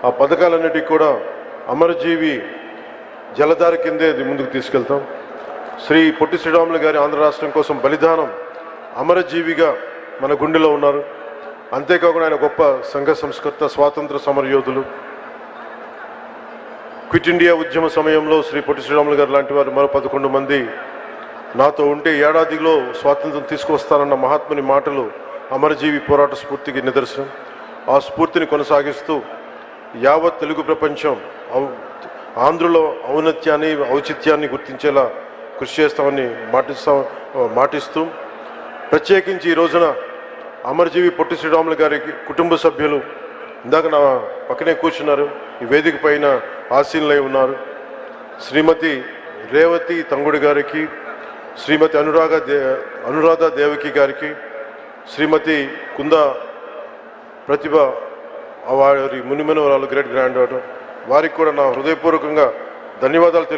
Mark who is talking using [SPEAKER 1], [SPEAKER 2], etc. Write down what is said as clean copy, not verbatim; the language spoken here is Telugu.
[SPEAKER 1] ఆ పథకాలన్నిటికీ కూడా అమరజీవి జలధార కిందే ముందుకు తీసుకెళ్తాం. శ్రీ పొట్టి శ్రీరాములు గారి ఆంధ్ర రాష్ట్రం కోసం బలిదానం అమరజీవిగా మన గుండెలో ఉన్నారు. అంతేకాకుండా ఆయన గొప్ప సంఘ సంస్కర్త, స్వాతంత్ర సమరయోధులు. క్విట్ ఇండియా ఉద్యమ సమయంలో శ్రీ పొట్టి శ్రీరాములు గారు లాంటి వారు మరో 11 మంది నాతో ఉంటే ఏడాదిలో స్వాతంత్రం తీసుకువస్తానన్న మహాత్ముని మాటలు అమరజీవి పోరాట స్ఫూర్తికి నిదర్శనం. ఆ స్ఫూర్తిని కొనసాగిస్తూ యావత్ తెలుగు ప్రపంచం ఆంధ్రులో ఔన్నత్యాన్ని, ఔచిత్యాన్ని గుర్తించేలా కృషి చేస్తామని మాటిస్తూ ప్రత్యేకించి ఈ రోజున అమరజీవి పొట్టి శ్రీరాములు గారికి కుటుంబ సభ్యులు ఇందాక నా పక్కనే కూర్చున్నారు, ఈ వేదిక పైన ఆసీనులై ఉన్నారు. శ్రీమతి రేవతి తంగుడి గారికి, శ్రీమతి అనురాధ దేవకి గారికి, శ్రీమతి కుందా ప్రతిభ వారి మునిమనవరాలు గ్రేట్ గ్రాండ్ డాటర్, వారికి కూడా నా హృదయపూర్వకంగా ధన్యవాదాలు